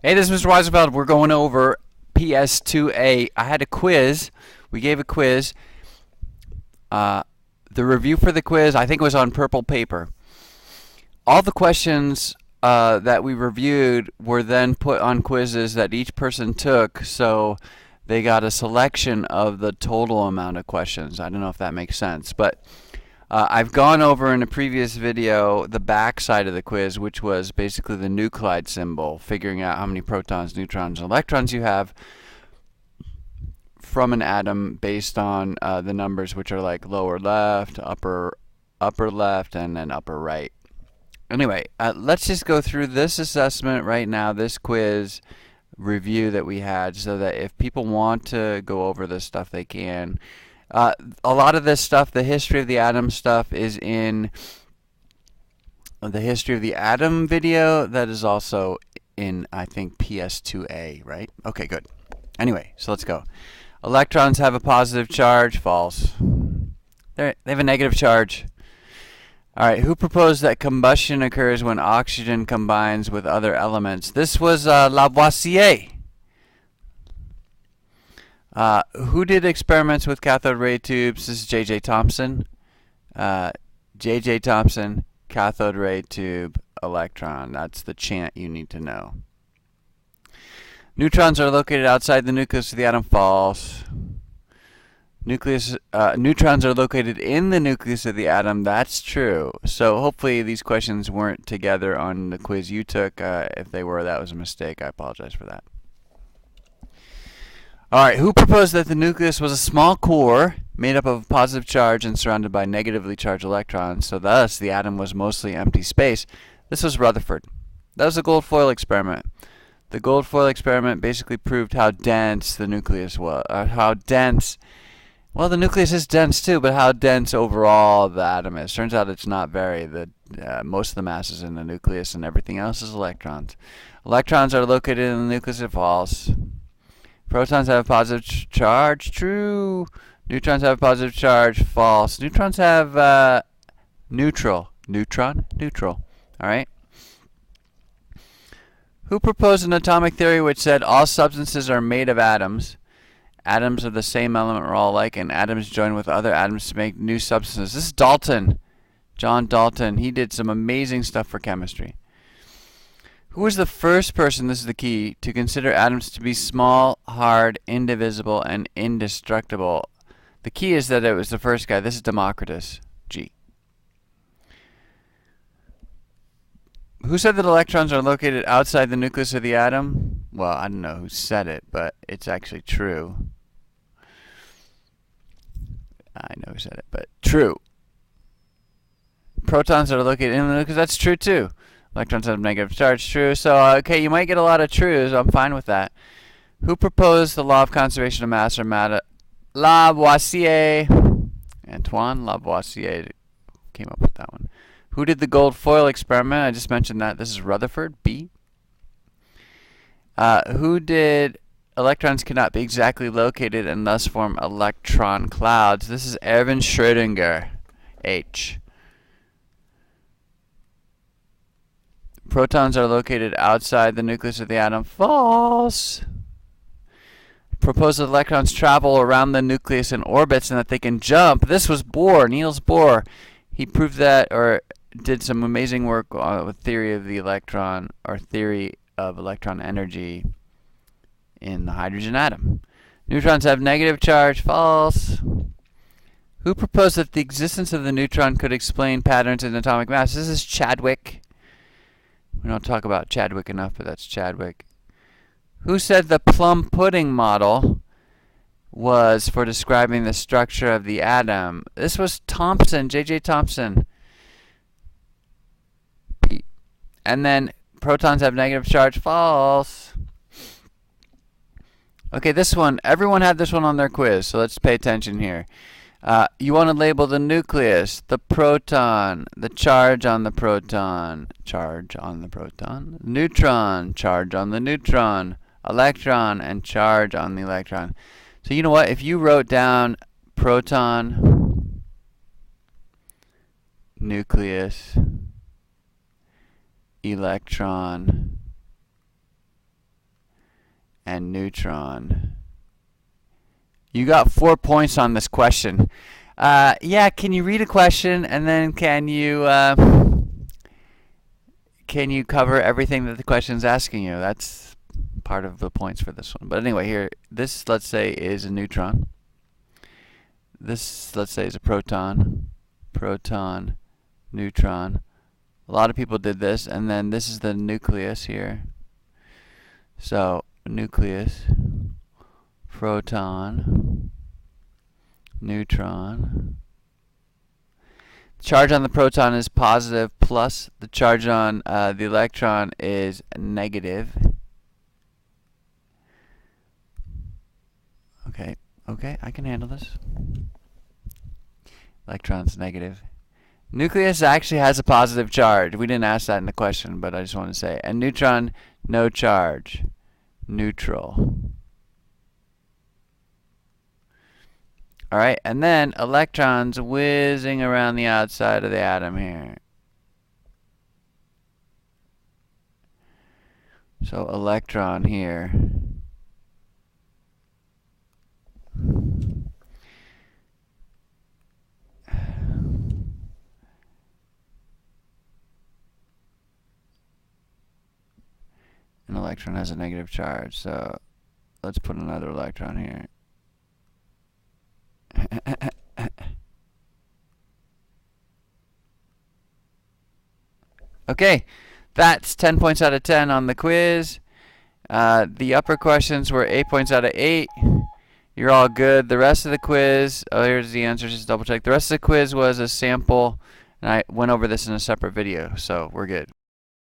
Hey, this is Mr. Weisenfeld. We're going over PS2A. I had a quiz. We gave a quiz. Uh, the review for the quiz, I think, was on purple paper. All the questions that we reviewed were then put on quizzes that each person took, so they got a selection of the total amount of questions. I don't know if that makes sense, but I've gone over in a previous video the back side of the quiz, which was basically the nuclide symbol, figuring out how many protons, neutrons, and electrons you have from an atom based on the numbers, which are like lower left, upper left, and then upper right. Anyway, let's just go through this assessment right now, this quiz review that we had, so that if people want to go over this stuff, they can. A lot of this stuff, the history of the atom stuff, is in the history of the atom video. That is also in, I think, PS2A, right? Okay, good. Anyway, so let's go. Electrons have a positive charge. False. They have a negative charge. All right, who proposed that combustion occurs when oxygen combines with other elements? This was Lavoisier. Who did experiments with cathode ray tubes? This is J.J. Thomson. J.J. Thomson, cathode ray tube, electron. That's the chant you need to know. Neutrons are located outside the nucleus of the atom. False. Neutrons are located in the nucleus of the atom. That's true. So hopefully these questions weren't together on the quiz you took. If they were, that was a mistake. I apologize for that. Alright, who proposed that the nucleus was a small core made up of a positive charge and surrounded by negatively charged electrons, so thus the atom was mostly empty space? This was Rutherford. That was the gold foil experiment. The gold foil experiment basically proved how dense the nucleus was. How dense, well, the nucleus is dense too, but how dense overall the atom is. Turns out it's not very. Most of the mass is in the nucleus and everything else is electrons. Electrons are located in the nucleus of false. Protons have a positive charge. True. Neutrons have a positive charge. False. Neutrons have neutral. Neutron? Neutral. Alright. Who proposed an atomic theory which said all substances are made of atoms? Atoms of the same element are all alike, and atoms join with other atoms to make new substances. This is Dalton. John Dalton. He did some amazing stuff for chemistry. Who was the first person, this is the key, to consider atoms to be small, hard, indivisible, and indestructible? The key is that it was the first guy. This is Democritus. G. Who said that electrons are located outside the nucleus of the atom? Well, I don't know who said it, but it's actually true. I know who said it, but true. Protons are located in the nucleus. That's true too. Electrons have negative charge. True. So, okay, you might get a lot of trues. I'm fine with that. Who proposed the law of conservation of mass, or matter? Lavoisier. Antoine Lavoisier came up with that one. Who did the gold foil experiment? I just mentioned that. This is Rutherford. B. Who did electrons cannot be exactly located and thus form electron clouds? This is Erwin Schrödinger. H. Protons are located outside the nucleus of the atom. False. Proposed that electrons travel around the nucleus in orbits and that they can jump. This was Bohr, Niels Bohr. He proved that, or did some amazing work with theory of the electron, or theory of electron energy in the hydrogen atom. Neutrons have negative charge. False. Who proposed that the existence of the neutron could explain patterns in atomic mass? This is Chadwick. We don't talk about Chadwick enough, but that's Chadwick. Who said the plum pudding model was for describing the structure of the atom? This was Thomson, J.J. Thomson. And then protons have negative charge. False. Okay, this one, everyone had this one on their quiz, so let's pay attention here. You want to label the nucleus, the proton, the charge on the proton, neutron, charge on the neutron, electron, and charge on the electron. So you know what? If you wrote down proton, nucleus, electron, and neutron. You got 4 points on this question. Yeah, can you read a question and then can you cover everything that the question's asking you? That's part of the points for this one. But anyway, here, this, let's say, is a neutron. This, let's say, is a proton. Proton, neutron. A lot of people did this, and then this is the nucleus here. So, nucleus, proton, neutron. The charge on the proton is positive, plus the charge on the electron is negative. Okay, I can handle this. Electron's negative. Nucleus actually has a positive charge. We didn't ask that in the question, but I just want to say. And neutron, no charge. Neutral. Alright, and then electrons whizzing around the outside of the atom here. So electron here. An electron has a negative charge, so let's put another electron here. Okay, that's 10 points out of 10 on the quiz. The upper questions were 8 points out of 8. You're all good. The rest of the quiz, oh, here's the answers, just double check. The rest of the quiz was a sample, and I went over this in a separate video, so we're good.